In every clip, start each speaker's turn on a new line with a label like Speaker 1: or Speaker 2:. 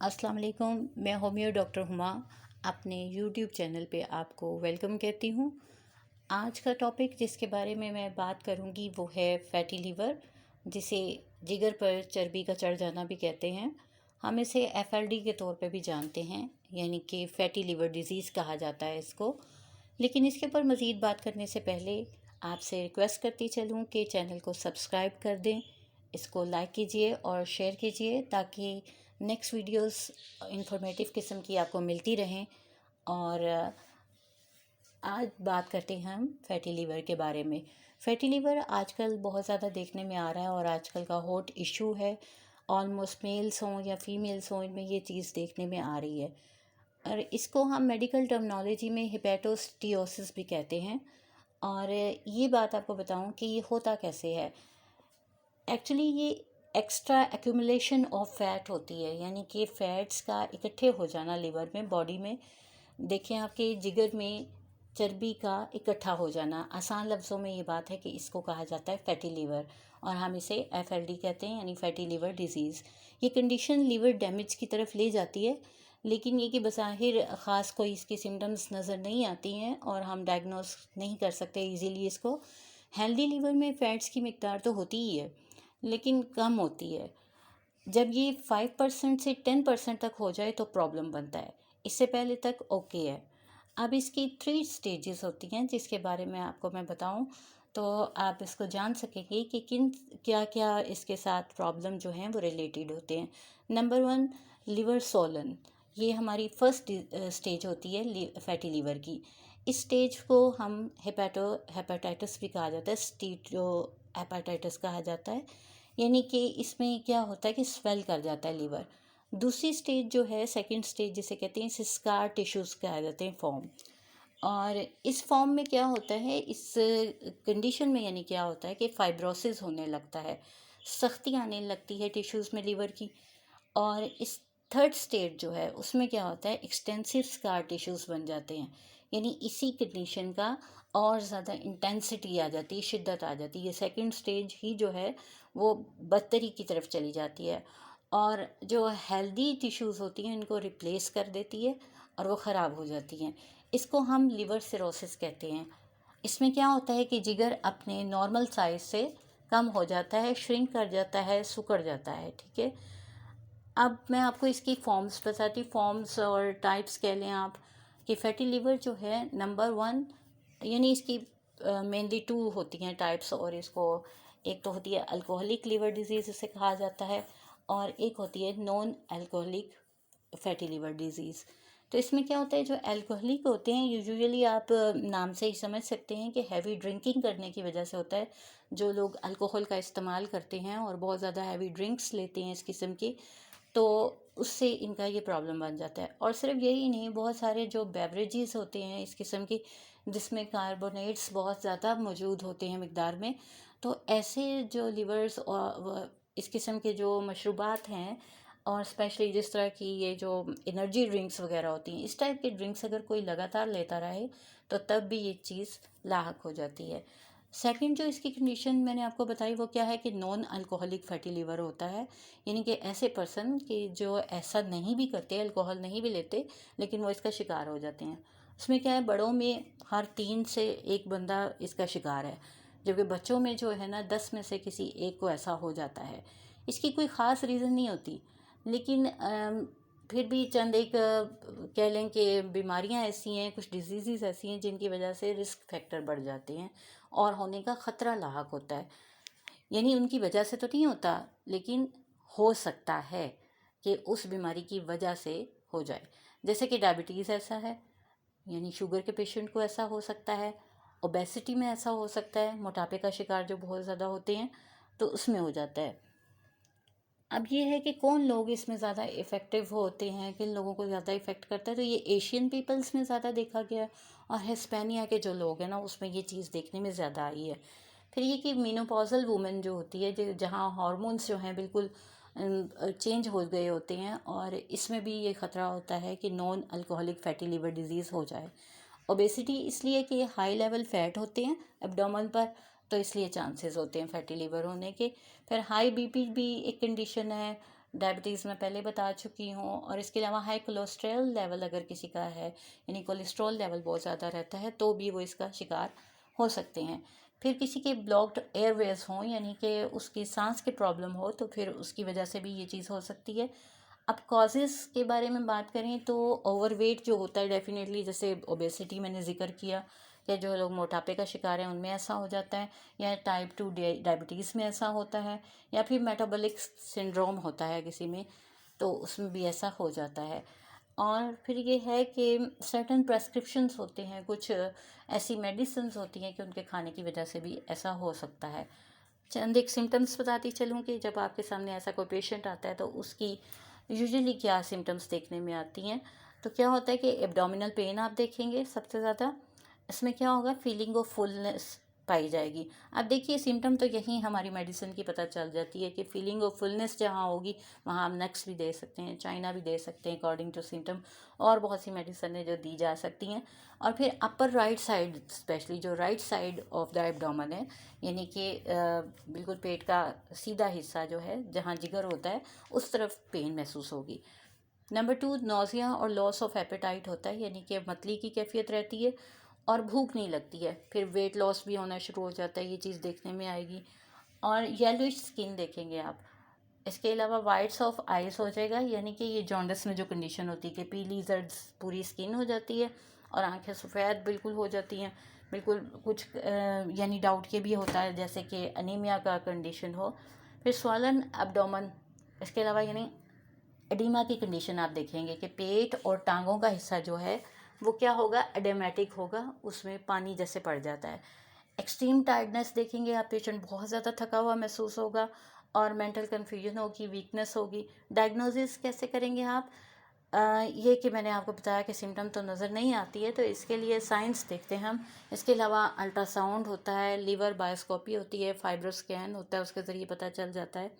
Speaker 1: अस्सलाम वालेकुम। मैं होमियो डॉक्टर हुमा अपने यूट्यूब चैनल पे आपको वेलकम कहती हूँ। आज का टॉपिक जिसके बारे में मैं बात करूँगी वो है फैटी लीवर, जिसे जिगर पर चर्बी का चढ़ जाना भी कहते हैं। हम इसे एफएलडी के तौर पे भी जानते हैं, यानी कि फैटी लीवर डिज़ीज़ कहा जाता है इसको। लेकिन इसके ऊपर मज़ीद बात करने से पहले आपसे रिक्वेस्ट करती चलूँ कि चैनल को सब्सक्राइब कर दें, इसको लाइक कीजिए और शेयर कीजिए ताकि नेक्स्ट वीडियोस इंफॉर्मेटिव किस्म की आपको मिलती रहें। और आज बात करते हैं हम फैटी लीवर के बारे में। फैटी लीवर आजकल बहुत ज़्यादा देखने में आ रहा है और आजकल का हॉट इशू है। ऑलमोस्ट मेल्स हों या फीमेल्स हों, इनमें ये चीज़ देखने में आ रही है और इसको हम मेडिकल टर्मिनोलॉजी में हिपेटोस्टियोसिस भी कहते हैं। और ये बात आपको बताऊं कि ये होता कैसे है। एक्चुअली ये एक्स्ट्रा एक्यूमुलेशन ऑफ फैट होती है, यानी कि फ़ैट्स का इकट्ठे हो जाना लिवर में, बॉडी में। देखें, आपके जिगर में चर्बी का इकट्ठा हो जाना। आसान लफ्ज़ों में ये बात है कि इसको कहा जाता है फैटी लीवर और हम इसे एफएलडी कहते हैं, यानी फैटी लीवर डिजीज़। ये कंडीशन लीवर डैमेज की तरफ ले जाती है, लेकिन ये कि बज़ाहिर ख़ास कोई इसकी सिम्टम्स नज़र नहीं आती हैं और हम डायग्नोस नहीं कर सकते इजीली इसको। हेल्दी लीवर में फ़ैट्स की मिकदार तो होती ही है, लेकिन कम होती है। जब ये 5% से 10% तक हो जाए तो प्रॉब्लम बनता है, इससे पहले तक ओके है। अब इसकी 3 स्टेजेस होती हैं जिसके बारे में आपको मैं बताऊं तो आप इसको जान सकेंगे कि किन क्या क्या इसके साथ प्रॉब्लम जो हैं वो रिलेटेड होते हैं। Number 1, liver Solan. ये हमारी फर्स्ट स्टेज होती है फैटी लीवर की। इस स्टेज को हम हेपेटाइटिस भी कहा जाता है, स्टीटो हेपेटाइटिस कहा जाता है। यानी कि इसमें क्या होता है कि स्वेल कर जाता है लीवर। दूसरी स्टेज जो है, सेकंड स्टेज जिसे कहते हैं, इसे स्कार टिश्यूज़ कहा जाते हैं फॉर्म। और इस फॉर्म में क्या होता है, इस कंडीशन में यानी क्या होता है कि फाइब्रोसिस होने लगता है, सख्ती आने लगती है टिश्यूज़ में लीवर की। और इस थर्ड स्टेज जो है उसमें क्या होता है, एक्सटेंसिव स्कार टिश्यूज़ बन जाते हैं। यानी इसी कंडीशन का और ज़्यादा इंटेंसिटी आ जाती है, शिद्दत आ जाती है। ये सेकंड स्टेज ही जो है वो बदतरी की तरफ चली जाती है और जो हेल्दी टिश्यूज़ होती हैं इनको रिप्लेस कर देती है और वो ख़राब हो जाती हैं। इसको हम लिवर सिरोसिस कहते हैं। इसमें क्या होता है कि जिगर अपने नॉर्मल साइज़ से कम हो जाता है, श्रिंक कर जाता है, सिकुड़ जाता है। ठीक है, अब मैं आपको इसकी फॉर्म्स बताती हूँ, फॉर्म्स और टाइप्स कह लें आप। कि फैटी लिवर जो है नंबर 1, यानी इसकी मेनली 2 होती हैं टाइप्स। और इसको एक तो होती है अल्कोहलिक लिवर डिजीज़ इसे कहा जाता है, और एक होती है non alcoholic fatty liver disease. तो इसमें क्या होता है, जो अल्कोहलिक होते हैं यूजुअली आप नाम से ही समझ सकते हैं कि हैवी ड्रिंकिंग करने की वजह से होता है। जो लोग अल्कोहल का इस्तेमाल करते हैं और बहुत ज़्यादा हैवी ड्रिंक्स लेते हैं इस किस्म की, तो उससे इनका ये प्रॉब्लम बन जाता है। और सिर्फ यही नहीं, बहुत सारे जो बेवरेजेस होते हैं इस किस्म की जिसमें कार्बोनेट्स बहुत ज़्यादा मौजूद होते हैं मिकदार में, तो ऐसे जो लिवर्स और इस किस्म के जो मशरूबात हैं, और स्पेशली जिस तरह की ये जो एनर्जी ड्रिंक्स वगैरह होती हैं, इस टाइप के ड्रिंक्स अगर कोई लगातार लेता रहे तो तब भी ये चीज़ लाहक हो जाती है। सेकंड जो इसकी कंडीशन मैंने आपको बताई वो क्या है कि नॉन अल्कोहलिक फैटी लिवर होता है। यानी कि ऐसे पर्सन कि जो ऐसा नहीं भी करते, अल्कोहल नहीं भी लेते, लेकिन वो इसका शिकार हो जाते हैं। उसमें क्या है, बड़ों में हर 3 से 1 बंदा इसका शिकार है, जबकि बच्चों में जो है ना 10 में से किसी एक को ऐसा हो जाता है। इसकी कोई ख़ास रीज़न नहीं होती, लेकिन फिर भी चंद एक कह लें कि बीमारियां ऐसी हैं, कुछ डिजीज़ ऐसी हैं जिनकी वजह से रिस्क फैक्टर बढ़ जाते हैं और होने का ख़तरा लाहक होता है। यानी उनकी वजह से तो नहीं होता, लेकिन हो सकता है कि उस बीमारी की वजह से हो जाए। जैसे कि डायबिटीज़ ऐसा है, यानी शुगर के पेशेंट को ऐसा हो सकता है। ओबेसिटी में ऐसा हो सकता है, मोटापे का शिकार जो बहुत ज़्यादा होते हैं तो उसमें हो जाता है। अब ये है कि कौन लोग इसमें ज़्यादा इफ़ेक्टिव होते हैं, किन लोगों को ज़्यादा इफ़ेक्ट करता है, तो ये एशियन पीपल्स में ज़्यादा देखा गया है और हिस्पैनिया के जो लोग हैं ना उसमें ये चीज़ देखने में ज़्यादा आई है। फिर ये कि मीनोपॉज़ल वुमेन जो होती है, जो जहाँ हार्मोन्स जो हैं बिल्कुल चेंज हो गए होते हैं, और इसमें भी ये ख़तरा होता है कि non alcoholic fatty liver disease हो जाए। ओबेसिटी इसलिए कि हाई लेवल फ़ैट होते हैं एब्डोमेन पर, तो इसलिए चांसेस होते हैं फैटी लिवर होने के। फिर हाई बीपी भी एक कंडीशन है, डायबिटीज़ मैं पहले बता चुकी हूँ, और इसके अलावा हाई कोलेस्ट्रॉल लेवल अगर किसी का है, यानी कोलेस्ट्रॉल लेवल बहुत ज़्यादा रहता है, तो भी वो इसका शिकार हो सकते हैं। फिर किसी के ब्लॉक्ड एयरवेज हों, यानी कि उसकी सांस की प्रॉब्लम हो, तो फिर उसकी वजह से भी ये चीज़ हो सकती है। अब कॉजेज़ के बारे में बात करें तो ओवरवेट जो होता है डेफिनेटली, जैसे ओबेसिटी मैंने ज़िक्र किया, या जो लोग मोटापे का शिकार हैं उनमें ऐसा हो जाता है, या टाइप 2 डायबिटीज़ में ऐसा होता है, या फिर मेटाबॉलिक सिंड्रोम होता है किसी में, तो उसमें भी ऐसा हो जाता है। और फिर ये है कि सर्टेन प्रेस्क्रिप्शंस होते हैं, कुछ ऐसी मेडिसिन्स होती हैं कि उनके खाने की वजह से भी ऐसा हो सकता है। चंद एक सिम्टम्स बताती चलूँ कि जब आपके सामने ऐसा कोई पेशेंट आता है तो उसकी यूजुअली क्या सिम्टम्स देखने में आती हैं। तो क्या होता है कि एब्डोमिनल पेन आप देखेंगे सबसे ज़्यादा। इसमें क्या होगा, फीलिंग ऑफ फुलनेस पाई जाएगी। अब देखिए सिम्टम तो यहीं हमारी मेडिसिन की पता चल जाती है कि फीलिंग ऑफ फुलनेस जहाँ होगी वहाँ हम नक्स भी दे सकते हैं, चाइना भी दे सकते हैं अकॉर्डिंग टू सिम्टम, और बहुत सी मेडिसिन है जो दी जा सकती हैं। और फिर अपर राइट साइड, स्पेशली जो right side of the abdomen है, यानी कि बिल्कुल पेट का सीधा हिस्सा जो है जहाँ जिगर होता है, उस तरफ पेन महसूस होगी। नंबर 2, नोज़िया और लॉस ऑफ एपेटाइट होता है, यानी कि मतली की कैफियत रहती है और भूख नहीं लगती है। फिर वेट लॉस भी होना शुरू हो जाता है, ये चीज़ देखने में आएगी। और येलोइश स्किन देखेंगे आप। इसके अलावा वाइट्स ऑफ आइज हो जाएगा, यानी कि ये जॉन्डिस में जो कंडीशन होती है कि पीली जर्द पूरी स्किन हो जाती है और आंखें सफ़ेद बिल्कुल हो जाती हैं, बिल्कुल कुछ यानी डाउट ये भी होता है जैसे कि अनीमिया का कंडीशन हो। फिर स्वॉलन एब्डोमेन, इसके अलावा यानी एडिमा की कंडीशन आप देखेंगे कि पेट और टांगों का हिस्सा जो है वो क्या होगा, एडेमेटिक होगा, उसमें पानी जैसे पड़ जाता है। एक्सट्रीम टायर्डनेस देखेंगे आप, पेशेंट बहुत ज़्यादा थका हुआ महसूस होगा, और मेंटल कन्फ्यूजन होगी, वीकनेस होगी। डायग्नोसिस कैसे करेंगे आप? ये कि मैंने आपको बताया कि सिम्टम तो नज़र नहीं आती है, तो इसके लिए साइंस देखते हैं हम। इसके अलावा अल्ट्रासाउंड होता है, लीवर बायोस्कोपी होती है, फाइब्रोस्कैन होता है, उसके ज़रिए पता चल जाता है।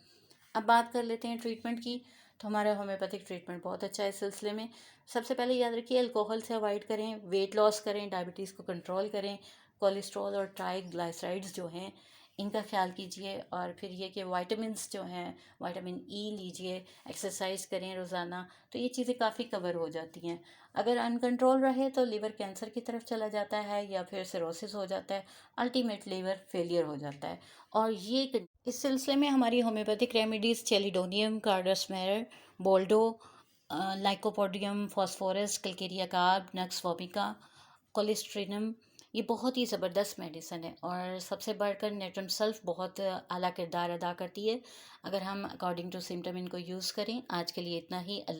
Speaker 1: अब बात कर लेते हैं ट्रीटमेंट की। तो हमारा होम्योपैथिक ट्रीटमेंट बहुत अच्छा है इस सिलसिले में। सबसे पहले याद रखिए, अल्कोहल से अवॉइड करें, वेट लॉस करें, डायबिटीज़ को कंट्रोल करें, कोलेस्ट्रॉल और ट्राइग्लाइसराइड्स जो हैं इनका ख्याल कीजिए, और फिर ये कि वाइटामिन्स जो हैं, विटामिन ई लीजिए, एक्सरसाइज करें रोज़ाना, तो ये चीज़ें काफ़ी कवर हो जाती हैं। अगर अनकंट्रोल रहे तो लिवर कैंसर की तरफ चला जाता है, या फिर सिरोसिस हो जाता है, अल्टीमेट लिवर फेलियर हो जाता है। और ये इस सिलसिले में हमारी होम्योपैथिक रेमेडीज़ चेलिडोनियम, कार्डासमेर, boldo, lycopodium, phosphorus, calcarea carb, nux vomica, cholesterinum, ये बहुत ही ज़बरदस्त मेडिसन है। और सबसे बढ़कर नेट्रम सल्फ बहुत आला किरदार अदा करती है, अगर हम अकॉर्डिंग टू सिम्टम इनको यूज़ करें। आज के लिए इतना ही। अल्लाह।